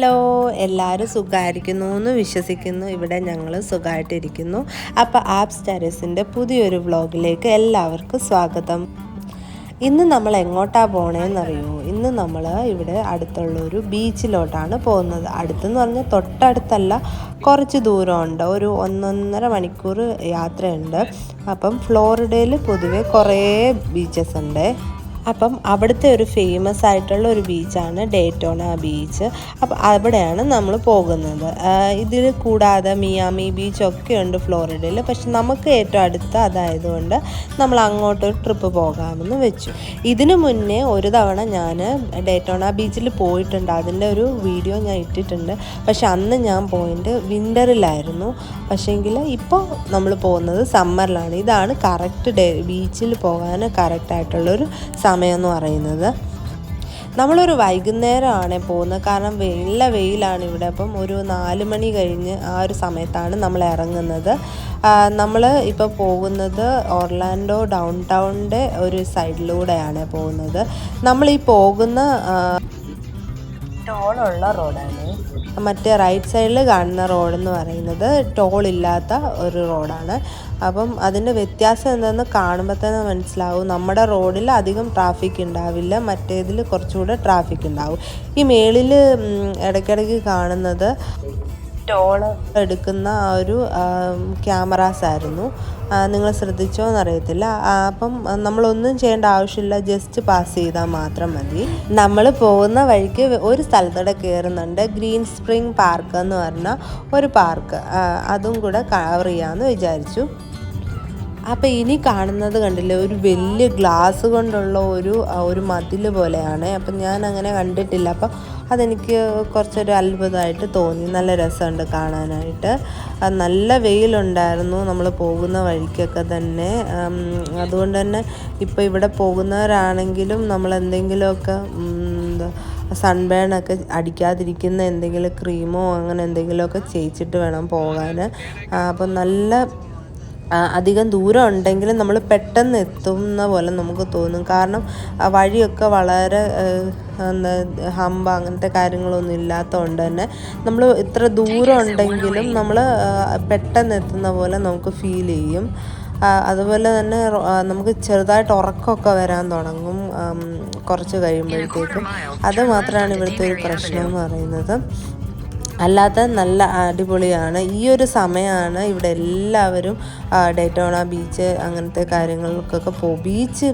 Hello, എല്ലാവരും സുഖമായിരിക്കുന്നു എന്ന് വിശ്വസിക്കുന്നു. ഇവിടെ ഞങ്ങൾ സുഖമായിട്ടിരിക്കുന്നു. അപ്പോൾ ആപ്സ് ടെറസിൻ്റെ പുതിയൊരു വ്ളോഗിലേക്ക് എല്ലാവർക്കും സ്വാഗതം. ഇന്ന് നമ്മൾ എങ്ങോട്ടാണ് പോകണേന്നറിയോ? ഇന്ന് നമ്മൾ ഇവിടെ അടുത്തുള്ളൊരു ബീച്ചിലോട്ടാണ് പോകുന്നത്. അടുത്തെന്ന് പറഞ്ഞാൽ തൊട്ടടുത്തല്ല, കുറച്ച് ദൂരമുണ്ട്, ഒരു 1.5 മണിക്കൂർ യാത്രയുണ്ട്. അപ്പം ഫ്ലോറിഡയിൽ പൊതുവെ കുറേ ബീച്ചസ് ഉണ്ട്. അപ്പം അവിടുത്തെ ഒരു ഫേമസ് ആയിട്ടുള്ള ഒരു ബീച്ചാണ് ഡേറ്റോണ ബീച്ച്. അപ്പം അവിടെയാണ് നമ്മൾ പോകുന്നത്. ഇതിൽ കൂടാതെ മിയാമി ബീച്ചൊക്കെ ഉണ്ട് ഫ്ലോറിഡയിൽ. പക്ഷെ നമുക്ക് ഏറ്റവും അടുത്ത് അതായതുകൊണ്ട് നമ്മൾ അങ്ങോട്ടൊരു ട്രിപ്പ് പോകാമെന്ന് വെച്ചു. ഇതിനു മുന്നേ ഒരു തവണ ഞാൻ ഡേറ്റോണ ബീച്ചിൽ പോയിട്ടുണ്ട്. അതിൻ്റെ ഒരു വീഡിയോ ഞാൻ ഇട്ടിട്ടുണ്ട്. പക്ഷെ അന്ന് ഞാൻ പോയിട്ട് വിൻ്ററിലായിരുന്നു. പക്ഷേങ്കിൽ ഇപ്പോൾ നമ്മൾ പോകുന്നത് സമ്മറിലാണ്. ഇതാണ് കറക്റ്റ് ബീച്ചിൽ പോകാൻ കറക്റ്റായിട്ടുള്ളൊരു സമയം എന്ന് പറയുന്നത്. നമ്മളൊരു വൈകുന്നേരമാണ് പോകുന്നത്, കാരണം നല്ല വെയിലാണ് ഇവിടെ. അപ്പം ഒരു 4 മണി കഴിഞ്ഞ് ആ ഒരു സമയത്താണ് നമ്മൾ ഇറങ്ങുന്നത്. നമ്മൾ ഇപ്പോൾ പോകുന്നത് ഓർലാൻഡോ ഡൗൺ ടൗണിൻ്റെ ഒരു സൈഡിലൂടെയാണ് പോകുന്നത്. നമ്മളീ പോകുന്ന ടോളുള്ള റോഡാണ്. മറ്റേ റൈറ്റ് സൈഡിൽ കാണുന്ന റോഡെന്ന് പറയുന്നത് ടോളില്ലാത്ത ഒരു റോഡാണ്. അപ്പം അതിൻ്റെ വ്യത്യാസം എന്താണെന്ന് കാണുമ്പോൾ തന്നെ മനസ്സിലാവും. നമ്മുടെ റോഡിൽ അധികം ട്രാഫിക് ഉണ്ടാവില്ല, മറ്റേതിൽ കുറച്ചുകൂടെ ട്രാഫിക് ഉണ്ടാവും. ഈ മേളിൽ ഇടയ്ക്കിടയ്ക്ക് കാണുന്നത് ടോൾ എടുക്കുന്ന ആ ഒരു ക്യാമറാസ് ആയിരുന്നു. നിങ്ങൾ ശ്രദ്ധിച്ചോ എന്നറിയത്തില്ല. അപ്പം നമ്മളൊന്നും ചെയ്യേണ്ട ആവശ്യമില്ല, ജസ്റ്റ് പാസ് ചെയ്താൽ മാത്രം മതി. നമ്മൾ പോകുന്ന വഴിക്ക് ഒരു സ്ഥലത്തൂടെ കയറുന്നുണ്ട്, ഗ്രീൻ സ്പ്രിംഗ് പാർക്ക് എന്ന് പറഞ്ഞ ഒരു പാർക്ക്. അതും കൂടെ കവർ ചെയ്യാമെന്ന് വിചാരിച്ചു. അപ്പോൾ ഇനി കാണുന്നത് കണ്ടില്ലേ, ഒരു വലിയ ഗ്ലാസ് കൊണ്ടുള്ള ഒരു മതിൽ പോലെയാണ്. അപ്പം ഞാൻ അങ്ങനെ കണ്ടിട്ടില്ല. അപ്പം അതെനിക്ക് കുറച്ചൊരു അത്ഭുതമായിട്ട് തോന്നി. നല്ല രസമുണ്ട് കാണാനായിട്ട്. നല്ല വെയിലുണ്ടായിരുന്നു നമ്മൾ പോകുന്ന വഴിക്കൊക്കെ തന്നെ. അതുകൊണ്ട് തന്നെ ഇപ്പോൾ ഇവിടെ പോകുന്നവരാണെങ്കിലും നമ്മൾ എന്തെങ്കിലുമൊക്കെ സൺബേണൊക്കെ അടിക്കാതിരിക്കുന്ന എന്തെങ്കിലും ക്രീമോ അങ്ങനെ എന്തെങ്കിലുമൊക്കെ ചെയ്യിച്ചിട്ട് വേണം പോകാൻ. അപ്പം നല്ല അധികം ദൂരം ഉണ്ടെങ്കിലും നമ്മൾ പെട്ടെന്ന് എത്തുന്ന പോലെ നമുക്ക് തോന്നും. കാരണം വഴിയൊക്കെ വളരെ ഹമ്പ് അങ്ങനത്തെ കാര്യങ്ങളൊന്നും ഇല്ലാത്തതുകൊണ്ട് തന്നെ നമ്മൾ ഇത്ര ദൂരം ഉണ്ടെങ്കിലും നമ്മൾ പെട്ടെന്ന് എത്തുന്ന പോലെ നമുക്ക് ഫീൽ ചെയ്യും. അതുപോലെ തന്നെ നമുക്ക് ചെറുതായിട്ട് ഉറക്കമൊക്കെ വരാൻ തുടങ്ങും കുറച്ച് കഴിയുമ്പോഴത്തേക്കും. അത് മാത്രമാണ് ഇവിടുത്തെ ഒരു പ്രശ്നം എന്ന് പറയുന്നത്. അല്ലാതെ നല്ല അടിപൊളിയാണ്. ഈ ഒരു സമയമാണ് ഇവിടെ എല്ലാവരും ഡേറ്റോണ ബീച്ച് അങ്ങനത്തെ കാര്യങ്ങൾക്കൊക്കെ ബീച്ച്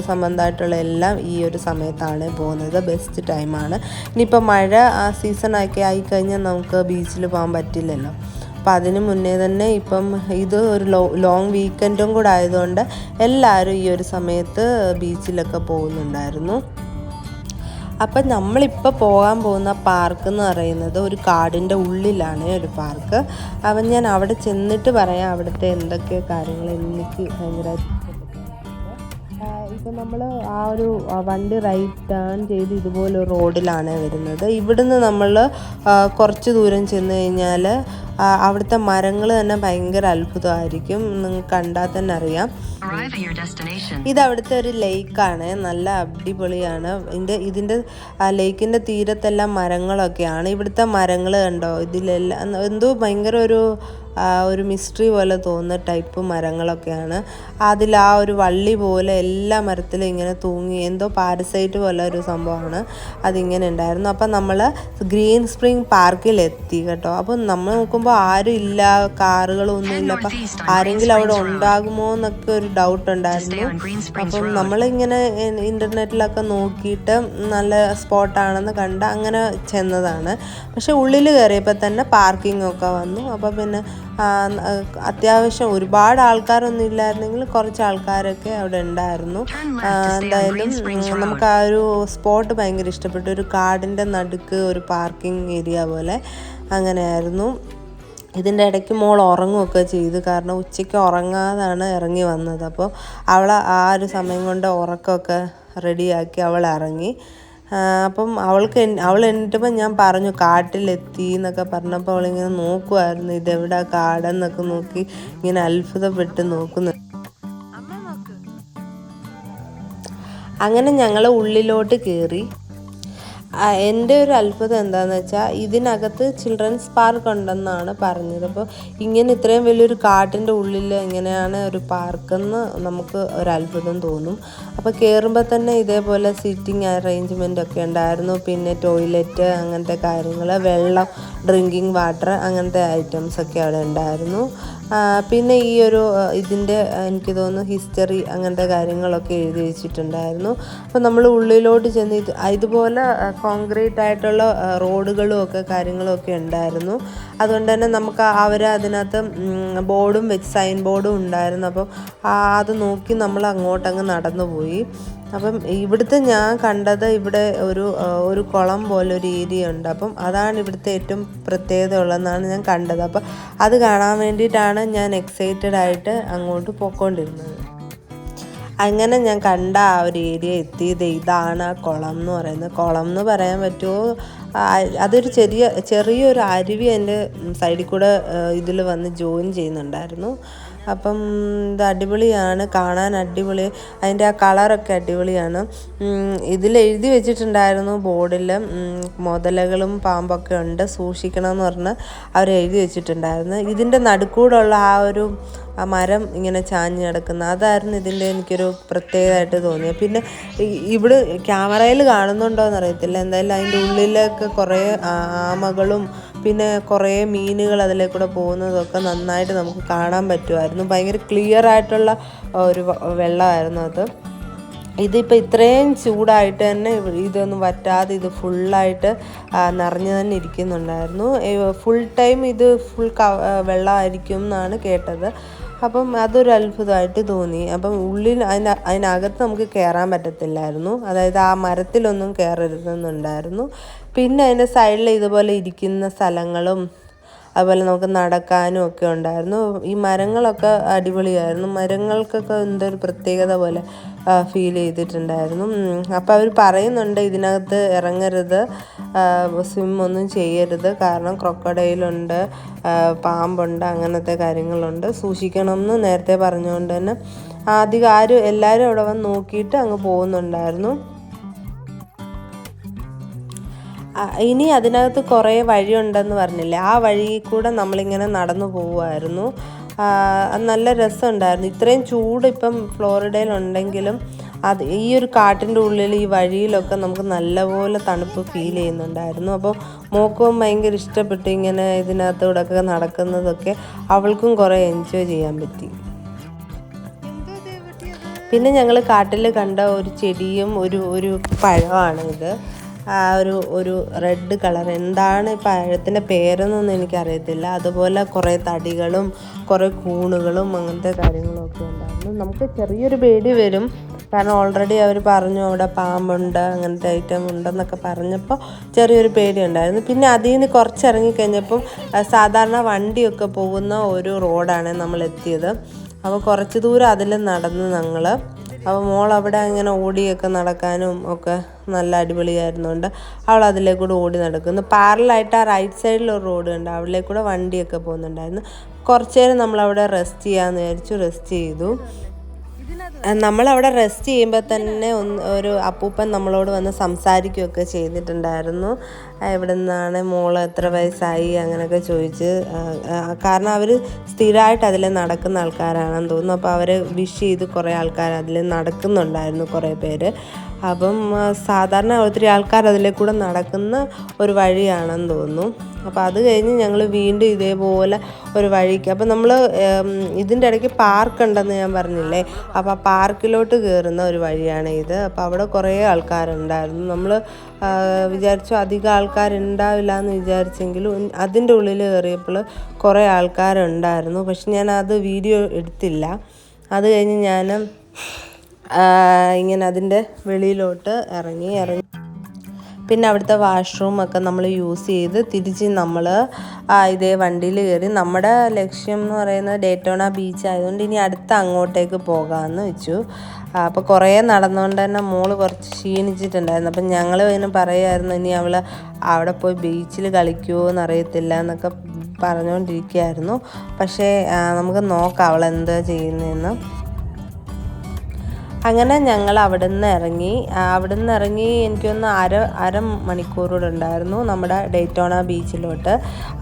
സംബന്ധമായിട്ടുള്ള എല്ലാം ഈ ഒരു സമയത്താണ് പോകുന്നത്. ബെസ്റ്റ് ടൈമാണ്. ഇനിയിപ്പോൾ മഴ സീസണൊക്കെ ആയിക്കഴിഞ്ഞാൽ നമുക്ക് ബീച്ചിൽ പോകാൻ പറ്റില്ലല്ലോ. അപ്പം അതിന് മുന്നേ തന്നെ ഇപ്പം ഇത് ഒരു ലോങ് വീക്കെൻഡും കൂടെ ആയതുകൊണ്ട് എല്ലാവരും ഈ ഒരു സമയത്ത് ബീച്ചിലൊക്കെ പോകുന്നുണ്ടായിരുന്നു. അപ്പം നമ്മളിപ്പോൾ പോകാൻ പോകുന്ന പാർക്ക് എന്ന് പറയുന്നത് ഒരു കാടിൻ്റെ ഉള്ളിലാണ് ഒരു പാർക്ക്. അപ്പം ഞാൻ അവിടെ ചെന്നിട്ട് പറയാം അവിടുത്തെ എന്തൊക്കെ കാര്യങ്ങൾ എനിക്ക് ഭയങ്കരമായിട്ട് ഇപ്പം നമ്മൾ ആ ഒരു വണ്ടി റൈറ്റ് ടേൺ ചെയ്ത് ഇതുപോലെ ഒരു റോഡിലാണ് വരുന്നത്. ഇവിടുന്ന് നമ്മൾ കുറച്ച് ദൂരം ചെന്ന് കഴിഞ്ഞാൽ അവിടുത്തെ മരങ്ങൾ തന്നെ ഭയങ്കര അത്ഭുതമായിരിക്കും. നിങ്ങൾക്ക് കണ്ടാൽ തന്നെ അറിയാം. ഇത് അവിടുത്തെ ഒരു ലേക്കാണ്, നല്ല അടിപൊളിയാണ്. ഇതിൻ്റെ ലേക്കിൻ്റെ തീരത്തെല്ലാം മരങ്ങളൊക്കെയാണ്. ഇവിടുത്തെ മരങ്ങൾ കണ്ടോ, ഇതിലെല്ലാം എന്തോ ഭയങ്കര ഒരു മിസ്റ്ററി പോലെ തോന്നുന്ന ടൈപ്പ് മരങ്ങളൊക്കെയാണ്. അതിൽ ആ ഒരു വള്ളി പോലെ എല്ലാ മരത്തിലും ഇങ്ങനെ തൂങ്ങി എന്തോ പാരസൈറ്റ് പോലെ ഒരു സംഭവമാണ് അതിങ്ങനെ ഉണ്ടായിരുന്നു. അപ്പം നമ്മൾ ഗ്രീൻ സ്പ്രിംഗ് പാർക്കിലെത്തി കേട്ടോ. അപ്പം നമ്മൾ നോക്കുമ്പോൾ ആരും ഇല്ല, കാറുകളൊന്നും ഇല്ല. അപ്പം ആരെങ്കിലും അവിടെ ഉണ്ടാകുമോ എന്നൊക്കെ ഒരു ഡൗട്ട് ഉണ്ടായിരുന്നു. അപ്പം നമ്മളിങ്ങനെ ഇൻ്റർനെറ്റിലൊക്കെ നോക്കിയിട്ട് നല്ല സ്പോട്ടാണെന്ന് കണ്ട് അങ്ങനെ ചെന്നതാണ്. പക്ഷെ ഉള്ളിൽ കയറിയപ്പോൾ തന്നെ പാർക്കിംഗ് ഒക്കെ വന്നു. അപ്പോൾ പിന്നെ അത്യാവശ്യം ഒരുപാട് ആൾക്കാരൊന്നും ഇല്ലായിരുന്നെങ്കിൽ കുറച്ച് ആൾക്കാരൊക്കെ അവിടെ ഉണ്ടായിരുന്നു. എന്തായാലും നമുക്ക് ആ ഒരു സ്പോട്ട് ഭയങ്കര ഇഷ്ടപ്പെട്ടു. ഒരു കാടിൻ്റെ നടുക്ക് ഒരു പാർക്കിംഗ് ഏരിയ പോലെ അങ്ങനെയായിരുന്നു. ഇതിൻ്റെ ഇടയ്ക്ക് മോൾ ഉറങ്ങുകയൊക്കെ ചെയ്തു, കാരണം ഉച്ചയ്ക്ക് ഉറങ്ങാതാണ് ഇറങ്ങി വന്നത്. അപ്പോൾ ആ ഒരു സമയം കൊണ്ട് ഉറക്കമൊക്കെ റെഡിയാക്കി അവൾ ഇറങ്ങി. അപ്പം അവൾ എണീറ്റപ്പോൾ ഞാൻ പറഞ്ഞു കാട്ടിലെത്തി എന്നൊക്കെ പറഞ്ഞപ്പോൾ അവളിങ്ങനെ നോക്കുമായിരുന്നു, ഇതെവിടാ കാടെന്നൊക്കെ നോക്കി ഇങ്ങനെ അത്ഭുതപ്പെട്ട് നോക്കുന്നു. അങ്ങനെ ഞങ്ങൾ ഉള്ളിലോട്ട് കയറി. എൻ്റെ ഒരു അത്ഭുതം എന്താണെന്ന് വെച്ചാൽ ഇതിനകത്ത് ചിൽഡ്രൻസ് പാർക്ക് ഉണ്ടെന്നാണ് പറഞ്ഞത്. അപ്പോൾ ഇങ്ങനെ ഇത്രയും വലിയൊരു കാട്ടിൻ്റെ ഉള്ളിൽ എങ്ങനെയാണ് ഒരു പാർക്കെന്ന് നമുക്ക് ഒരു അത്ഭുതം തോന്നും. അപ്പോൾ കയറുമ്പോൾ തന്നെ ഇതേപോലെ സിറ്റിംഗ് അറേഞ്ച്മെൻ്റ് ഒക്കെ ഉണ്ടായിരുന്നു. പിന്നെ ടോയ്ലറ്റ് അങ്ങനത്തെ കാര്യങ്ങൾ, വെള്ളം, ഡ്രിങ്കിങ് വാട്ടർ അങ്ങനത്തെ ഐറ്റംസൊക്കെ അവിടെ ഉണ്ടായിരുന്നു. പിന്നെ ഈ ഒരു ഇതിൻ്റെ എനിക്ക് തോന്നുന്നു ഹിസ്റ്ററി അങ്ങനത്തെ കാര്യങ്ങളൊക്കെ എഴുതി വെച്ചിട്ടുണ്ടായിരുന്നു. അപ്പോൾ നമ്മൾ ഉള്ളിലോട്ട് ചെന്ന് ഇതുപോലെ കോൺക്രീറ്റ് ആയിട്ടുള്ള റോഡുകളും ഒക്കെ കാര്യങ്ങളും ഒക്കെ ഉണ്ടായിരുന്നു. അതുകൊണ്ട് തന്നെ നമുക്ക് അവർ അതിനകത്ത് ബോർഡും വെച്ച് സൈൻ ബോർഡും ഉണ്ടായിരുന്നു. അപ്പം അത് നോക്കി നമ്മൾ അങ്ങോട്ടങ്ങ് നടന്നു പോയി. അപ്പം ഇവിടുത്തെ ഞാൻ കണ്ടത് ഇവിടെ ഒരു കുളം പോലെ ഒരു ഏരിയ ഉണ്ട്. അപ്പം അതാണ് ഇവിടുത്തെ ഏറ്റവും പ്രത്യേകത ഉള്ളതെന്നാണ് ഞാൻ കണ്ടത്. അപ്പം അത് കാണാൻ വേണ്ടിയിട്ടാണ് ഞാൻ എക്സൈറ്റഡ് ആയിട്ട് അങ്ങോട്ട് പോയിക്കൊണ്ടിരുന്നത്. അങ്ങനെ ഞാൻ കണ്ട ആ ഒരു ഏരിയ എത്തിയത് ഇതാണ് ആ കുളം എന്ന് പറയുന്നത്. കുളം എന്ന് പറയാൻ പറ്റുമോ, അതൊരു ചെറിയൊരു അരുവി എൻ്റെ സൈഡിൽ കൂടെ ഇതിൽ വന്ന് ജോയിൻ ചെയ്യുന്നുണ്ടായിരുന്നു. അപ്പം ഇത് അടിപൊളിയാണ്, കാണാൻ അടിപൊളി, അതിൻ്റെ ആ കളറൊക്കെ അടിപൊളിയാണ്. ഇതിൽ എഴുതി വെച്ചിട്ടുണ്ടായിരുന്നു ബോർഡിൽ മുതലകളും പാമ്പൊക്കെ ഉണ്ട്, സൂക്ഷിക്കണമെന്ന് പറഞ്ഞ് അവർ എഴുതി വെച്ചിട്ടുണ്ടായിരുന്നു. ഇതിൻ്റെ നടുക്കൂടുള്ള ആ മരം ഇങ്ങനെ ചാഞ്ഞ് കിടക്കുന്ന അതായിരുന്നു ഇതിൻ്റെ എനിക്കൊരു പ്രത്യേകമായിട്ട് തോന്നിയത്. പിന്നെ ഇവിടെ ക്യാമറയിൽ കാണുന്നുണ്ടോയെന്ന് അറിയത്തില്ല, എന്തായാലും അതിൻ്റെ ഉള്ളിലൊക്കെ കുറേ ആമകളും പിന്നെ കുറേ മീനുകൾ അതിലേക്കൂടെ പോകുന്നതൊക്കെ നന്നായിട്ട് നമുക്ക് കാണാൻ പറ്റുമായിരുന്നു. ഭയങ്കര ക്ലിയർ ആയിട്ടുള്ള ഒരു വെള്ളമായിരുന്നു അത്. ഇതിപ്പോൾ ഇത്രയും ചൂടായിട്ട് തന്നെ ഇതൊന്നും വറ്റാതെ ഇത് ഫുള്ളായിട്ട് നിറഞ്ഞു തന്നെ ഇരിക്കുന്നുണ്ടായിരുന്നു. ഫുൾ ടൈം ഇത് വെള്ളമായിരിക്കും എന്നാണ് കേട്ടത്. അപ്പം അതൊരു അത്ഭുതമായിട്ട് തോന്നി. അപ്പം അതിനകത്ത് നമുക്ക് കയറാൻ പറ്റത്തില്ലായിരുന്നു, അതായത് ആ മരത്തിലൊന്നും കയറരുതെന്നുണ്ടായിരുന്നു. പിന്നെ അതിൻ്റെ സൈഡിൽ ഇതുപോലെ ഇരിക്കുന്ന സ്ഥലങ്ങളും അതുപോലെ നമുക്ക് നടക്കാനും ഒക്കെ ഉണ്ടായിരുന്നു. ഈ മരങ്ങളൊക്കെ അടിപൊളിയായിരുന്നു. മരങ്ങൾക്കൊക്കെ എന്തൊരു പ്രത്യേകത പോലെ ഫീൽ ചെയ്തിട്ടുണ്ടായിരുന്നു. അപ്പോൾ അവർ പറയുന്നുണ്ട് ഇതിനകത്ത് ഇറങ്ങരുത്, സ്വിമ്മൊന്നും ചെയ്യരുത്, കാരണം ക്രൊക്കഡൈലുണ്ട്, പാമ്പുണ്ട്, അങ്ങനത്തെ കാര്യങ്ങളുണ്ട്, സൂക്ഷിക്കണം എന്ന് നേരത്തെ പറഞ്ഞുകൊണ്ട് തന്നെ എല്ലാവരും അവിടെ വന്ന് നോക്കിയിട്ട് അങ്ങ് പോകുന്നുണ്ടായിരുന്നു. ഇനി അതിനകത്ത് കുറേ വഴിയുണ്ടെന്ന് പറഞ്ഞില്ലേ, ആ വഴി കൂടെ നമ്മളിങ്ങനെ നടന്നു പോവുമായിരുന്നു. നല്ല രസമുണ്ടായിരുന്നു. ഇത്രയും ചൂട് ഇപ്പം ഫ്ലോറിഡയിലുണ്ടെങ്കിലും ഈ ഒരു കാട്ടിൻ്റെ ഉള്ളിൽ ഈ വഴിയിലൊക്കെ നമുക്ക് നല്ലപോലെ തണുപ്പ് ഫീൽ ചെയ്യുന്നുണ്ടായിരുന്നു. അപ്പോൾ മോക്കും ഭയങ്കര ഇഷ്ടപ്പെട്ടു ഇങ്ങനെ ഇതിനകത്തൂടെയൊക്കെ നടക്കുന്നതൊക്കെ. അവൾക്കും കുറേ എൻജോയ് ചെയ്യാൻ പറ്റി. പിന്നെ ഞങ്ങൾ കാട്ടിൽ കണ്ട ഒരു ചെടിയും ഒരു പഴമാണ് ഇത്. ഒരു റെഡ് കളർ, എന്താണ് ഈ പഴത്തിൻ്റെ പേരെന്നൊന്നും എനിക്കറിയത്തില്ല. അതുപോലെ കുറേ തടികളും കുറേ കൂണുകളും അങ്ങനത്തെ കാര്യങ്ങളൊക്കെ ഉണ്ടായിരുന്നു. നമുക്ക് ചെറിയൊരു പേടി വരും, കാരണം ഓൾറെഡി അവർ പറഞ്ഞു അവിടെ പാമ്പുണ്ട്, അങ്ങനത്തെ ഐറ്റം ഉണ്ടെന്നൊക്കെ പറഞ്ഞപ്പോൾ ചെറിയൊരു പേടി ഉണ്ടായിരുന്നു. പിന്നെ അതിൽ നിന്ന് കുറച്ചിറങ്ങിക്കഴിഞ്ഞപ്പം സാധാരണ വണ്ടിയൊക്കെ പോകുന്ന ഒരു റോഡാണ് നമ്മൾ എത്തിയത്. അപ്പോൾ കുറച്ച് ദൂരം അതിൽ നടന്ന് ഞങ്ങൾ. അപ്പോൾ മോൾ അവിടെ ഇങ്ങനെ ഓടിയൊക്കെ നടക്കാനും ഒക്കെ നല്ല അടിപൊളിയായിരുന്നുകൊണ്ട് അവൾ അതിലേക്കൂടെ ഓടി നടക്കുന്നു. പാരലായിട്ട് ആ റൈറ്റ് സൈഡിൽ ഒരു റോഡ് ഉണ്ട്, അവിടേക്കൂടെ വണ്ടിയൊക്കെ പോകുന്നുണ്ടായിരുന്നു. കുറച്ച് നേരം നമ്മളവിടെ റെസ്റ്റ് ചെയ്യാമെന്ന് വിചാരിച്ചു, റെസ്റ്റ് ചെയ്തു. നമ്മളവിടെ റെസ്റ്റ് ചെയ്യുമ്പോൾ തന്നെ ഒരു അപ്പൂപ്പൻ നമ്മളോട് വന്ന് സംസാരിക്കുകയൊക്കെ ചെയ്തിട്ടുണ്ടായിരുന്നു. എവിടെ നിന്നാണ്, മോൾ എത്ര വയസ്സായി അങ്ങനെയൊക്കെ ചോദിച്ച്. കാരണം അവർ സ്ഥിരമായിട്ട് അതിൽ നടക്കുന്ന ആൾക്കാരാണെന്ന് തോന്നുന്നു. അപ്പോൾ അവരെ വിഷ് ചെയ്ത് കുറേ ആൾക്കാർ അതിൽ നടക്കുന്നുണ്ടായിരുന്നു, കുറേ പേര്. അപ്പം സാധാരണ ഒത്തിരി ആൾക്കാർ അതിലേക്കൂടെ നടക്കുന്ന ഒരു വഴിയാണെന്ന് തോന്നുന്നു. അപ്പോൾ അത് കഴിഞ്ഞ് ഞങ്ങൾ വീണ്ടും ഇതേപോലെ ഒരു വഴിക്ക്, അപ്പോൾ നമ്മൾ ഇതിൻ്റെ ഇടയ്ക്ക് പാർക്ക് ഉണ്ടെന്ന് ഞാൻ പറഞ്ഞില്ലേ, അപ്പോൾ ആ പാർക്കിലോട്ട് കയറുന്ന ഒരു വഴിയാണ് ഇത്. അപ്പോൾ അവിടെ കുറേ ആൾക്കാരുണ്ടായിരുന്നു. നമ്മൾ വിചാരിച്ചു അധികം ആൾക്കാരുണ്ടാവില്ല എന്ന് വിചാരിച്ചെങ്കിലും അതിൻ്റെ ഉള്ളിൽ കയറിയപ്പോൾ കുറേ ആൾക്കാരുണ്ടായിരുന്നു. പക്ഷെ ഞാൻ അത് വീഡിയോ എടുത്തില്ല. അത് കഴിഞ്ഞ് ഞാൻ ഇങ്ങനെ അതിൻ്റെ വെളിയിലോട്ട് ഇറങ്ങി പിന്നെ അവിടുത്തെ വാഷ്റൂമൊക്കെ നമ്മൾ യൂസ് ചെയ്ത് തിരിച്ച് നമ്മൾ ഇതേ വണ്ടിയിൽ കയറി. നമ്മുടെ ലക്ഷ്യം എന്ന് പറയുന്നത് ഡേറ്റോണ ബീച്ച് ആയതുകൊണ്ട് ഇനി അങ്ങോട്ടേക്ക് പോകാമെന്ന് വെച്ചു. അപ്പോൾ കുറേ നടന്നുകൊണ്ട് തന്നെ മോള് കുറച്ച് ക്ഷീണിച്ചിട്ടുണ്ടായിരുന്നു. അപ്പം ഞങ്ങൾ ഇങ്ങനെ പറയുമായിരുന്നു ഇനി അവൾ അവിടെ പോയി ബീച്ചിൽ കളിക്കുമോ എന്നറിയത്തില്ല എന്നൊക്കെ പറഞ്ഞുകൊണ്ടിരിക്കുകയായിരുന്നു. പക്ഷേ നമുക്ക് നോക്കാം അവൾ എന്താ ചെയ്യുന്നതെന്ന്. അങ്ങനെ ഞങ്ങൾ അവിടെ നിന്ന് ഇറങ്ങി എനിക്കൊന്ന് അര മണിക്കൂറൂടെ ഉണ്ടായിരുന്നു നമ്മുടെ ഡേറ്റോണ ബീച്ചിലോട്ട്.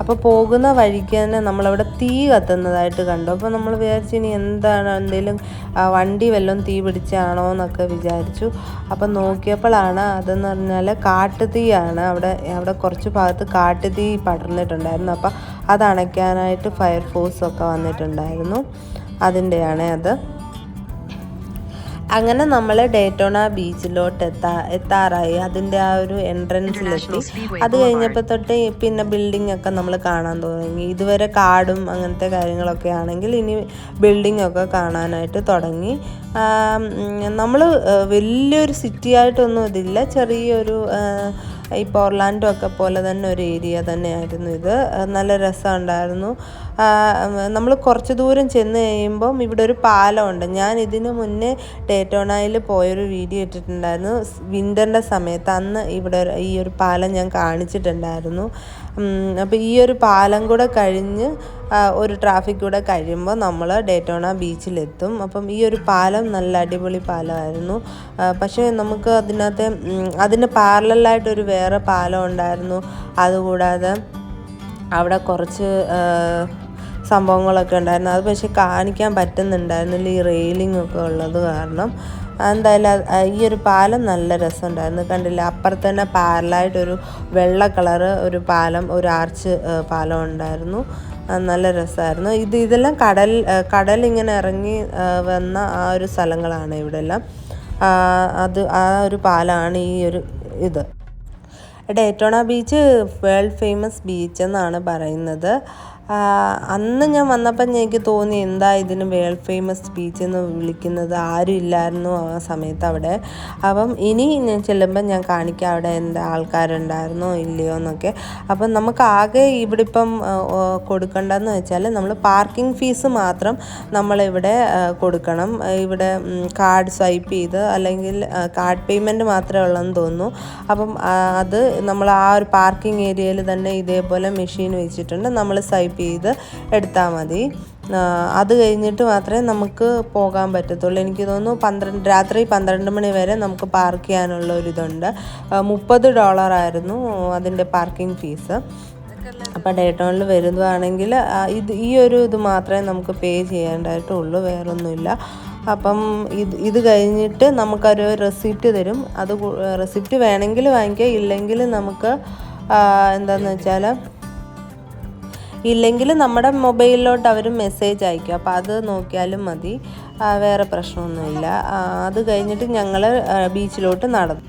അപ്പോൾ പോകുന്ന വഴിക്ക് തന്നെ നമ്മളവിടെ തീ കത്തുന്നതായിട്ട് കണ്ടു. അപ്പോൾ നമ്മൾ വിചാരിച്ചു ഇനി എന്താണ്, എന്തെങ്കിലും വണ്ടി വല്ലതും തീ പിടിച്ചാണോ എന്നൊക്കെ വിചാരിച്ചു. അപ്പം നോക്കിയപ്പോഴാണ് അതെന്ന് പറഞ്ഞാൽ കാട്ടുതീയാണ്. അവിടെ കുറച്ച് ഭാഗത്ത് കാട്ടുതീ പടർന്നിട്ടുണ്ടായിരുന്നു. അപ്പോൾ അത് അണയ്ക്കാനായിട്ട് ഫയർഫോഴ്സൊക്കെ വന്നിട്ടുണ്ടായിരുന്നു. അതിൻ്റെയാണ് അത്. അങ്ങനെ നമ്മൾ ഡേറ്റോണ ബീച്ചിലോട്ട് എത്താറായി. അതിൻ്റെ ആ ഒരു എൻട്രൻസിലെത്തി. അത് കഴിഞ്ഞപ്പോൾ തൊട്ട് പിന്നെ ബിൽഡിംഗ് ഒക്കെ നമ്മൾ കാണാൻ തുടങ്ങി. ഇതുവരെ കാടും അങ്ങനത്തെ കാര്യങ്ങളൊക്കെ ആണെങ്കിൽ ഇനി ബിൽഡിംഗ് ഒക്കെ കാണാനായിട്ട് തുടങ്ങി. നമ്മൾ വലിയൊരു സിറ്റി ആയിട്ടൊന്നും ഇതില്ല, ചെറിയൊരു ഇപ്പോൾ ഒർലാൻഡോ ഒക്കെ പോലെ തന്നെ ഒരു ഏരിയ തന്നെയായിരുന്നു ഇത്. നല്ല രസമുണ്ടായിരുന്നു. നമ്മൾ കുറച്ച് ദൂരം ചെന്ന് കഴിയുമ്പം ഇവിടെ ഒരു പാലമുണ്ട്. ഞാൻ ഇതിന് മുന്നേ ഡേറ്റോണയിൽ പോയൊരു വീഡിയോ ഇട്ടിട്ടുണ്ടായിരുന്നു വിൻ്ററിൻ്റെ സമയത്ത്. അന്ന് ഇവിടെ ഈ ഒരു പാലം ഞാൻ കാണിച്ചിട്ടുണ്ടായിരുന്നു. അപ്പോൾ ഈ ഒരു പാലം കൂടെ കഴിഞ്ഞ് ഒരു ട്രാഫിക് കൂടെ കഴിയുമ്പോൾ നമ്മൾ ഡേറ്റോണ ബീച്ചിലെത്തും. അപ്പം ഈ ഒരു പാലം നല്ല അടിപൊളി പാലമായിരുന്നു. പക്ഷേ നമുക്ക് അതിന് പാരലലായിട്ടൊരു വേറെ പാലം ഉണ്ടായിരുന്നു. അതുകൂടാതെ അവിടെ കുറച്ച് സംഭവങ്ങളൊക്കെ ഉണ്ടായിരുന്നു. അത് പക്ഷേ കാണിക്കാൻ പറ്റുന്നുണ്ടായിരുന്നില്ല, ഈ റെയിലിംഗ് ഒക്കെ ഉള്ളത് കാരണം. എന്തായാലും ഈ ഒരു പാലം നല്ല രസമുണ്ടായിരുന്നു. കണ്ടില്ല, അപ്പുറത്ത് തന്നെ പാരലായിട്ടൊരു വെള്ള കളറ് ഒരു പാലം, ഒരു ആർച്ച് പാലം ഉണ്ടായിരുന്നു. നല്ല രസമായിരുന്നു. ഇതെല്ലാം കടൽ ഇങ്ങനെ ഇറങ്ങി വന്ന ആ ഒരു സ്ഥലങ്ങളാണ് ഇവിടെല്ലാം. ആ ഒരു പാലമാണ് ഈ ഒരു ഇത്. Daytona beach world famous beach എന്നാണ് പറയുന്നത്. അന്ന് ഞാൻ വന്നപ്പം എനിക്ക് തോന്നി എന്താ ഇതിന് വേൾഡ് ഫേമസ് ബീച്ച് എന്ന് വിളിക്കുന്നത്, ആരും ഇല്ലായിരുന്നു ആ സമയത്ത് അവിടെ. അപ്പം ഇനി ഞാൻ ചെല്ലുമ്പം ഞാൻ കാണിക്കാം അവിടെ എന്താ ആൾക്കാരുണ്ടായിരുന്നോ ഇല്ലയോ എന്നൊക്കെ. അപ്പം നമുക്ക് ആകെ ഇവിടെ ഇപ്പം കൊടുക്കേണ്ടതെന്ന് വെച്ചാൽ നമ്മൾ പാർക്കിംഗ് ഫീസ് മാത്രം നമ്മളിവിടെ കൊടുക്കണം. ഇവിടെ കാർഡ് സ്വൈപ്പ് ചെയ്ത് അല്ലെങ്കിൽ കാർഡ് പേയ്മെൻറ്റ് മാത്രമേ ഉള്ളതെന്ന് തോന്നുന്നു. അപ്പം അത് നമ്മൾ ആ ഒരു പാർക്കിംഗ് ഏരിയയിൽ തന്നെ ഇതേപോലെ മെഷീൻ വെച്ചിട്ടുണ്ട്, നമ്മൾ സ്വൈപ്പ് ചെയ്ത് എടുത്താൽ മതി. അത് കഴിഞ്ഞിട്ട് മാത്രമേ നമുക്ക് പോകാൻ പറ്റത്തുള്ളൂ. എനിക്ക് തോന്നുന്നു രാത്രി 12 മണി വരെ നമുക്ക് പാർക്ക് ചെയ്യാനുള്ള ഒരിതുണ്ട്. $30 ആയിരുന്നു അതിൻ്റെ പാർക്കിംഗ് ഫീസ്. അപ്പോൾ ഡേറ്റോണിൽ വരുന്നതാണെങ്കിൽ ഈ ഒരു ഇത് മാത്രമേ നമുക്ക് പേ ചെയ്യേണ്ടതായിട്ടുള്ളൂ, വേറൊന്നുമില്ല. അപ്പം ഇത് കഴിഞ്ഞിട്ട് നമുക്കൊരു റെസിപ്റ്റ് തരും. അത് റെസിപ്റ്റ് വേണമെങ്കിൽ വാങ്ങിക്കുക, ഇല്ലെങ്കിൽ നമുക്ക് എന്താണെന്ന് വെച്ചാൽ നമ്മുടെ മൊബൈലിലോട്ട് അവർ മെസ്സേജ് അയക്കും. അപ്പോൾ അത് നോക്കിയാലും മതി, വേറെ പ്രശ്നമൊന്നുമില്ല. അത് കഴിഞ്ഞിട്ട് ഞങ്ങൾ ബീച്ചിലോട്ട് നടന്നു.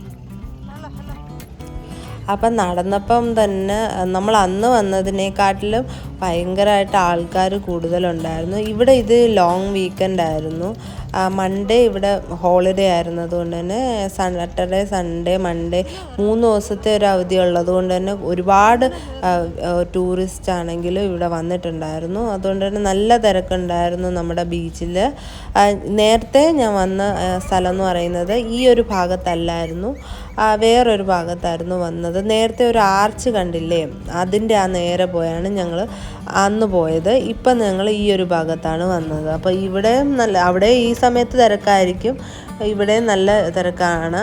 അപ്പം നടന്നപ്പം തന്നെ നമ്മൾ അന്ന് വന്നതിനേക്കാട്ടിലും ഭയങ്കരമായിട്ട് ആൾക്കാർ കൂടുതലുണ്ടായിരുന്നു. ഇവിടെ ഇത് ലോങ് വീക്കെൻഡ് ആയിരുന്നു. മൺഡേ ഇവിടെ ഹോളിഡേ ആയിരുന്നത് കൊണ്ട് തന്നെ സാറ്റർഡേ സൺഡേ മൺഡേ 3 ദിവസത്തെ ഒരു അവധി ഉള്ളത് കൊണ്ട് തന്നെ ഒരുപാട് ടൂറിസ്റ്റ് ആണെങ്കിലും ഇവിടെ വന്നിട്ടുണ്ടായിരുന്നു. അതുകൊണ്ട് തന്നെ നല്ല തിരക്കുണ്ടായിരുന്നു നമ്മുടെ ബീച്ചിൽ. നേരത്തെ ഞാൻ വന്ന സ്ഥലം എന്ന് പറയുന്നത് ഈ ഒരു ഭാഗത്തല്ലായിരുന്നു, വേറൊരു ഭാഗത്തായിരുന്നു വന്നത്. നേരത്തെ ഒരു ആർച്ച് കണ്ടില്ലേ, അതിൻ്റെ ആ നേരെ പോയാണ് ഞങ്ങൾ അന്ന് പോയത്. ഇപ്പം ഞങ്ങൾ ഈ ഒരു ഭാഗത്താണ് വന്നത്. അപ്പോൾ ഇവിടെ അവിടെ ഈ സമയത്ത് തിരക്കായിരിക്കും, ഇവിടെ നല്ല തിരക്കാണ്.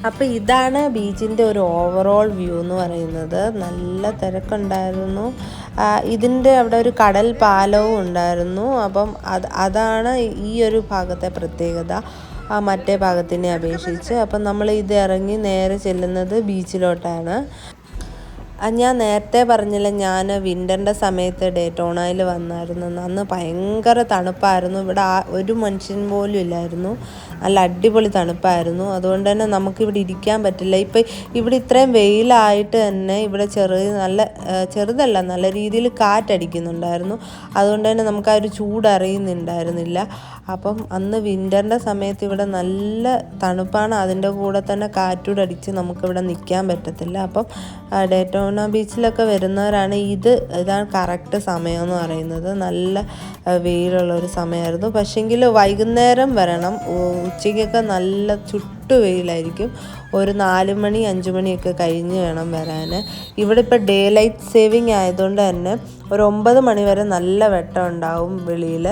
അപ്പോൾ ഇതാണ് ബീച്ചിൻ്റെ ഒരു ഓവറോൾ വ്യൂ എന്ന് പറയുന്നത്. നല്ല തിരക്കുണ്ടായിരുന്നു. ഇതിൻ്റെ അവിടെ ഒരു കടൽ പാലവും ഉണ്ടായിരുന്നു. അപ്പം അതാണ് ഈ ഒരു ഭാഗത്തെ പ്രത്യേകത മറ്റേ ഭാഗത്തിനെ അപേക്ഷിച്ച്. അപ്പം നമ്മൾ ഇത് ഇറങ്ങി നേരെ ചെല്ലുന്നത് ബീച്ചിലോട്ടാണ്. ഞാൻ നേരത്തെ പറഞ്ഞില്ല, ഞാൻ വിൻ്ററിൻ്റെ സമയത്ത് ഡേറ്റോണയിൽ വന്നായിരുന്നു. അന്ന് ഭയങ്കര തണുപ്പായിരുന്നു. ഇവിടെ ഒരു മനുഷ്യൻ പോലും ഇല്ലായിരുന്നു. നല്ല അടിപൊളി തണുപ്പായിരുന്നു. അതുകൊണ്ട് തന്നെ നമുക്കിവിടെ ഇരിക്കാൻ പറ്റില്ല. ഇപ്പം ഇവിടെ ഇത്രയും വെയിലായിട്ട് തന്നെ ഇവിടെ ചെറുതല്ല നല്ല രീതിയിൽ കാറ്റടിക്കുന്നുണ്ടായിരുന്നു. അതുകൊണ്ട് തന്നെ നമുക്ക് ആ ഒരു ചൂട് അറിയുന്നുണ്ടായിരുന്നില്ല. അപ്പം അന്ന് വിൻ്ററിൻ്റെ സമയത്ത് ഇവിടെ നല്ല തണുപ്പാണ്. അതിൻ്റെ കൂടെ തന്നെ കാറ്റൂടെ അടിച്ച് നമുക്കിവിടെ നിൽക്കാൻ പറ്റത്തില്ല. അപ്പം മറഡോണ ബീച്ചിലൊക്കെ വരുന്നവരാണ് ഇതാണ് കറക്റ്റ് സമയം എന്ന് പറയുന്നത്. നല്ല വെയിലുള്ളൊരു സമയമായിരുന്നു. പക്ഷേങ്കിൽ വൈകുന്നേരം വരണം. ഉച്ചയ്ക്കൊക്കെ നല്ല ചുട്ടു വെയിലായിരിക്കും. ഒരു 4 മണി 5 മണിയൊക്കെ കഴിഞ്ഞ് വേണം വരാൻ. ഇവിടെ ഇപ്പോൾ ഡേ ലൈറ്റ് സേവിങ് ആയതുകൊണ്ട് തന്നെ ഒരു 9 മണി വരെ നല്ല വെട്ടം ഉണ്ടാവും വെളിയിൽ.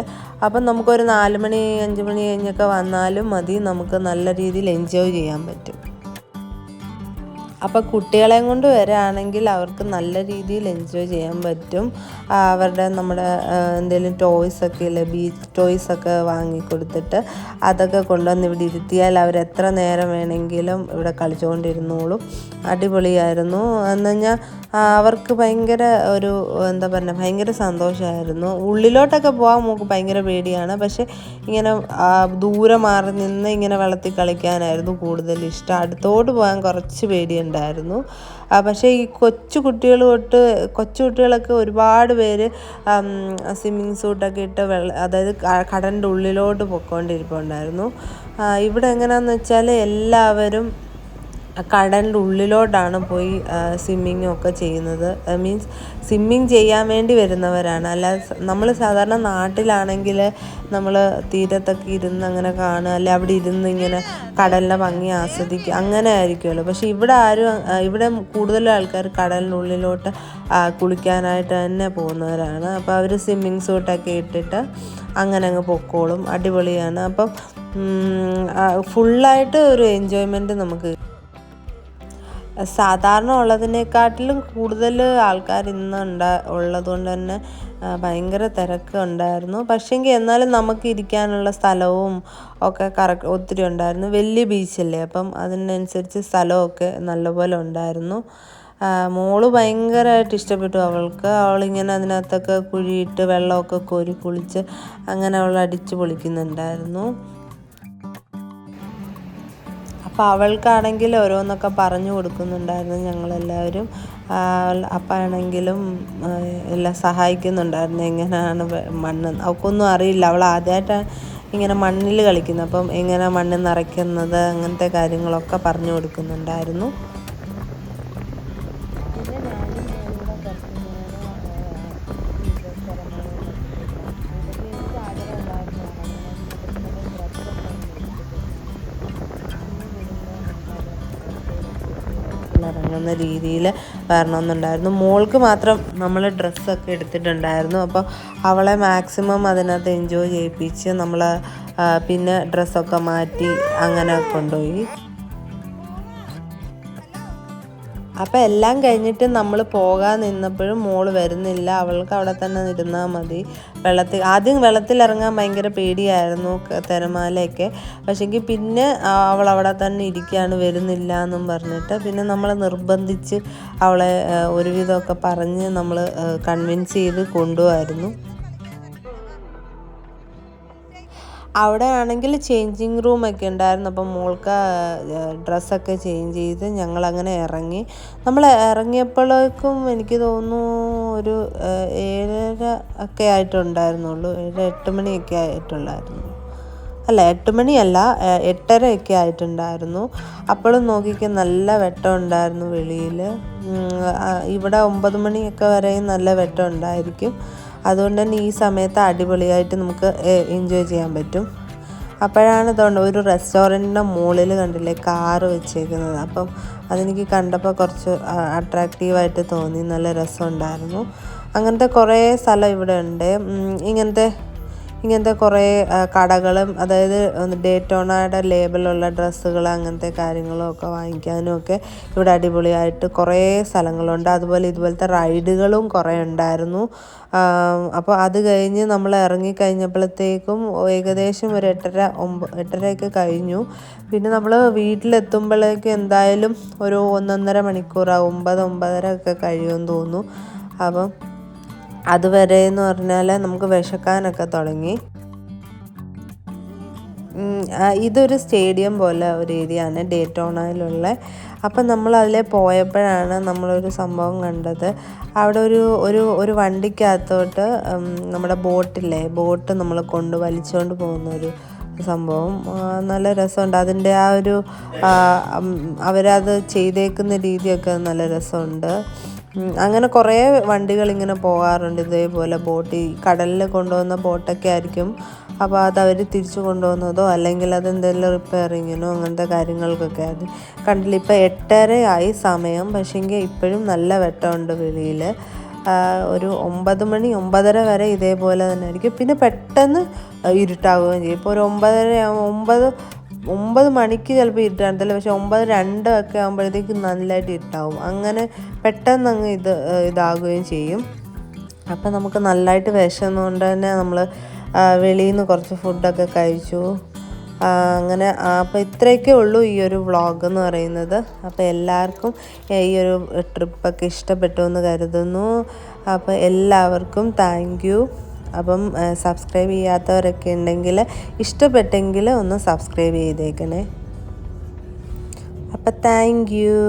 അപ്പം നമുക്കൊരു 4 മണി 5 മണി കഴിഞ്ഞൊക്കെ വന്നാലും മതി, നമുക്ക് നല്ല രീതിയിൽ എൻജോയ് ചെയ്യാൻ പറ്റും. അപ്പോൾ കുട്ടികളെയും കൊണ്ട് വരികയാണെങ്കിൽ അവർക്ക് നല്ല രീതിയിൽ എൻജോയ് ചെയ്യാൻ പറ്റും. നമ്മുടെ എന്തെങ്കിലും ടോയ്സൊക്കെ ഇല്ലേ, ബീച്ച് ടോയ്സൊക്കെ വാങ്ങിക്കൊടുത്തിട്ട് അതൊക്കെ കൊണ്ടുവന്ന് ഇവിടെ ഇരുത്തിയാൽ അവർ എത്ര നേരം വേണമെങ്കിലും ഇവിടെ കളിച്ചുകൊണ്ടിരുന്നോളും. അടിപൊളിയായിരുന്നു. എന്ന് പറഞ്ഞാൽ അവർക്ക് ഭയങ്കര ഭയങ്കര സന്തോഷമായിരുന്നു. ഉള്ളിലോട്ടൊക്കെ പോകാൻ നമുക്ക് ഭയങ്കര പേടിയാണ്. പക്ഷേ ഇങ്ങനെ ദൂരെ മാറി നിന്ന് ഇങ്ങനെ വെള്ളത്തിൽ കളിക്കാനായിരുന്നു കൂടുതൽ ഇഷ്ടം. അടുത്തോട്ട് പോകാൻ കുറച്ച് പേടിയുണ്ടായിരുന്നു. പക്ഷേ ഈ കൊച്ചു കുട്ടികളൊക്കെ ഒരുപാട് പേര് സ്വിമ്മിങ് സൂട്ടൊക്കെ ഇട്ട് അതായത് കടലിൻ്റെ ഉള്ളിലോട്ട് പൊയ്ക്കൊണ്ടിരിപ്പുണ്ടായിരുന്നു. ഇവിടെ എങ്ങനെയാണെന്ന് വെച്ചാൽ എല്ലാവരും കടലിൻ്റെ ഉള്ളിലോട്ടാണ് പോയി സ്വിമ്മിങ്ങും ഒക്കെ ചെയ്യുന്നത്. മീൻസ് സ്വിമ്മിങ് ചെയ്യാൻ വേണ്ടി വരുന്നവരാണ്. അല്ലാതെ നമ്മൾ സാധാരണ നാട്ടിലാണെങ്കിൽ നമ്മൾ തീരത്തൊക്കെ ഇരുന്ന് അങ്ങനെ കാണുക, അല്ലെ അവിടെ ഇരുന്ന് ഇങ്ങനെ കടലിൻ്റെ ഭംഗി ആസ്വദിക്കുക, അങ്ങനെ ആയിരിക്കുമല്ലോ. പക്ഷേ ഇവിടെ കൂടുതൽ ആൾക്കാർ കടലിനുള്ളിലോട്ട് കുളിക്കാനായിട്ട് തന്നെ പോകുന്നവരാണ്. അപ്പോൾ അവർ സ്വിമ്മിങ് സൂട്ടൊക്കെ ഇട്ടിട്ട് അങ്ങനെ അങ്ങ് പൊക്കോളും. അടിപൊളിയാണ്. അപ്പം ഫുള്ളായിട്ട് ഒരു എൻജോയ്മെൻറ്റ് നമുക്ക് സാധാരണ ഉള്ളതിനെക്കാട്ടിലും കൂടുതൽ ആൾക്കാർ ഉള്ളതുകൊണ്ട് തന്നെ ഭയങ്കര തിരക്ക് ഉണ്ടായിരുന്നു. പക്ഷേങ്കിൽ എന്നാലും നമുക്ക് ഇരിക്കാനുള്ള സ്ഥലവും ഒക്കെ ഒത്തിരി ഉണ്ടായിരുന്നു. വലിയ ബീച്ചല്ലേ, അപ്പം അതിനനുസരിച്ച് സ്ഥലമൊക്കെ നല്ലപോലെ ഉണ്ടായിരുന്നു. മോള് ഭയങ്കരമായിട്ട് ഇഷ്ടപ്പെട്ടു. അവളിങ്ങനെ അതിനകത്തൊക്കെ കുഴിയിട്ട് വെള്ളമൊക്കെ കോരി കുളിച്ച് അങ്ങനെ അവൾ അടിച്ച് പൊളിക്കുന്നുണ്ടായിരുന്നു. അപ്പോൾ അവൾക്കാണെങ്കിൽ ഓരോന്നൊക്കെ പറഞ്ഞു കൊടുക്കുന്നുണ്ടായിരുന്നു ഞങ്ങളെല്ലാവരും. അപ്പാണെങ്കിലും എല്ലാം സഹായിക്കുന്നുണ്ടായിരുന്നു. എങ്ങനെയാണ് മണ്ണ്, അവൾക്കൊന്നും അറിയില്ല, അവൾ ആദ്യമായിട്ടാണ് ഇങ്ങനെ മണ്ണിൽ കളിക്കുന്നത്. അപ്പം എങ്ങനെ മണ്ണ് നിറയ്ക്കുന്നത് അങ്ങനത്തെ കാര്യങ്ങളൊക്കെ പറഞ്ഞു കൊടുക്കുന്നുണ്ടായിരുന്നു. ഇറങ്ങുന്ന രീതിയിൽ വരണമെന്നുണ്ടായിരുന്നു. മോൾക്ക് മാത്രം നമ്മൾ ഡ്രസ്സൊക്കെ എടുത്തിട്ടുണ്ടായിരുന്നു. അപ്പോൾ അവളെ മാക്സിമം അതിനകത്ത് എൻജോയ് ചെയ്യിപ്പിച്ച് നമ്മൾ പിന്നെ ഡ്രസ്സൊക്കെ മാറ്റി അങ്ങനെ കൊണ്ടുപോയി. അപ്പോൾ എല്ലാം കഴിഞ്ഞിട്ട് നമ്മൾ പോകാൻ നിന്നപ്പോഴും മോള് വരുന്നില്ല. അവൾക്ക് അവിടെ തന്നെ ഇരുന്നാൽ മതി. ആദ്യം വെള്ളത്തിലിറങ്ങാൻ ഭയങ്കര പേടിയായിരുന്നു, തിരമാലയൊക്കെ. പക്ഷേങ്കിൽ പിന്നെ അവൾ അവിടെ തന്നെ ഇരിക്കുകയാണ്, വരുന്നില്ല എന്നും പറഞ്ഞിട്ട്. പിന്നെ നമ്മൾ നിർബന്ധിച്ച് അവളെ ഒരുവിധമൊക്കെ പറഞ്ഞ് നമ്മൾ കൺവിൻസ് ചെയ്ത് കൊണ്ടുപോയിരുന്നു. അവിടെ ആണെങ്കിൽ ചേഞ്ചിങ് റൂമൊക്കെ ഉണ്ടായിരുന്നു. അപ്പം മോൾക്ക് ഡ്രസ്സൊക്കെ ചേഞ്ച് ചെയ്ത് ഞങ്ങളങ്ങനെ ഇറങ്ങി. നമ്മൾ ഇറങ്ങിയപ്പോഴേക്കും എനിക്ക് തോന്നുന്നു ഒരു 7:30 ഒക്കെ ആയിട്ടുണ്ടായിരുന്നുള്ളൂ. 7-8 മണിയൊക്കെ ആയിട്ടുള്ളായിരുന്നു. അല്ല 8 മണിയല്ല, 8:30 ഒക്കെ ആയിട്ടുണ്ടായിരുന്നു. അപ്പോഴും നോക്കിക്കാൻ നല്ല വെട്ടം ഉണ്ടായിരുന്നു വെളിയിൽ. ഇവിടെ 9 മണിയൊക്കെ വരെയും നല്ല വെട്ടം ഉണ്ടായിരിക്കും. അതുകൊണ്ട് തന്നെ ഈ സമയത്ത് അടിപൊളിയായിട്ട് നമുക്ക് എൻജോയ് ചെയ്യാൻ പറ്റും. അപ്പോഴാണ് ഒരു റെസ്റ്റോറൻറ്റിൻ്റെ മുകളിൽ കണ്ടില്ലേ കാറ് വെച്ചേക്കുന്നത്. അപ്പം അതെനിക്ക് കണ്ടപ്പോൾ കുറച്ച് അട്രാക്റ്റീവായിട്ട് തോന്നി, നല്ല രസമുണ്ടായിരുന്നു. അങ്ങനത്തെ കുറേ സ്ഥലം ഇവിടെ ഉണ്ട്. ഇങ്ങനത്തെ കുറേ കടകളും, അതായത് ഡേറ്റോണയുടെ ലേബലുള്ള ഡ്രസ്സുകൾ അങ്ങനത്തെ കാര്യങ്ങളും ഒക്കെ വാങ്ങിക്കാനും ഒക്കെ ഇവിടെ അടിപൊളിയായിട്ട് കുറേ സ്ഥലങ്ങളുണ്ട്. ഇതുപോലത്തെ റൈഡുകളും കുറേ ഉണ്ടായിരുന്നു. അപ്പോൾ അത് കഴിഞ്ഞ് നമ്മൾ ഇറങ്ങിക്കഴിഞ്ഞപ്പോഴത്തേക്കും ഏകദേശം ഒരു 8:30 കഴിഞ്ഞു. പിന്നെ നമ്മൾ വീട്ടിലെത്തുമ്പോഴേക്കും എന്തായാലും ഒരു 1.5 മണിക്കൂറാവും, 9-9:30 ഒക്കെ കഴിയുമെന്ന് തോന്നുന്നു. അപ്പം അതുവരെ എന്ന് പറഞ്ഞാൽ നമുക്ക് വിശക്കാനൊക്കെ തുടങ്ങി. ഇതൊരു സ്റ്റേഡിയം പോലെ ഒരു ഏരിയ ആണ് ഡേറ്റോണയിലുള്ള. അപ്പം നമ്മൾ അതിലെ പോയപ്പോഴാണ് നമ്മളൊരു സംഭവം കണ്ടത്. അവിടെ ഒരു വണ്ടിക്കകത്തോട്ട് നമ്മുടെ ബോട്ട് നമ്മൾ വലിച്ചുകൊണ്ട് പോകുന്നൊരു സംഭവം. നല്ല രസമുണ്ട്. അതിൻ്റെ അവരത് ചെയ്തേക്കുന്ന രീതിയൊക്കെ നല്ല രസമുണ്ട്. അങ്ങനെ കുറേ വണ്ടികൾ ഇങ്ങനെ പോകാറുണ്ട് ഇതേപോലെ ബോട്ട്. ഈ കടലിൽ കൊണ്ടുപോകുന്ന ബോട്ടൊക്കെ ആയിരിക്കും. അപ്പോൾ അതവർ തിരിച്ചു കൊണ്ടുപോകുന്നതോ അല്ലെങ്കിൽ അതെന്തെങ്കിലും റിപ്പയറിങ്ങിനോ അങ്ങനത്തെ കാര്യങ്ങൾക്കൊക്കെ. അത് കണ്ടില്ല, ഇപ്പോൾ 8:30 ആയി സമയം. പക്ഷേങ്കിൽ ഇപ്പോഴും നല്ല വെട്ടമുണ്ട് വെളിയിൽ. ഒരു 9 മണി 9:30 വരെ ഇതേപോലെ തന്നെ ആയിരിക്കും. പിന്നെ പെട്ടെന്ന് ഇരുട്ടാവുകയും ചെയ്യും. ഇപ്പോൾ ഒരു 9:30 9 മണിക്ക് ചിലപ്പോൾ ഇരുട്ടാകത്തില്ല, പക്ഷെ 9:02 ഒക്കെ ആകുമ്പോഴത്തേക്കും നല്ലതായിട്ട് ഇരുട്ടാവും. അങ്ങനെ പെട്ടെന്ന് അങ്ങ് ഇതാകുകയും ചെയ്യും. അപ്പം നമുക്ക് നല്ലതായിട്ട് വിശന്നുകൊണ്ട് തന്നെ നമ്മൾ വെളിയിൽ നിന്ന് കുറച്ച് ഫുഡൊക്കെ കഴിച്ചു. അങ്ങനെ അപ്പോൾ ഇത്രയൊക്കെ ഉള്ളൂ ഈ ഒരു വ്ളോഗ് എന്ന് പറയുന്നത്. അപ്പോൾ എല്ലാവർക്കും ഈ ഒരു ട്രിപ്പൊക്കെ ഇഷ്ടപ്പെട്ടു എന്ന് കരുതുന്നു. അപ്പോൾ എല്ലാവർക്കും താങ്ക് യു. അപ്പം സബ്സ്ക്രൈബ് ചെയ്യാത്തവരൊക്കെ ഉണ്ടെങ്കിൽ ഇഷ്ടപ്പെട്ടെങ്കിൽ ഒന്ന് സബ്സ്ക്രൈബ് ചെയ്തേക്കണേ. അപ്പം താങ്ക് യു.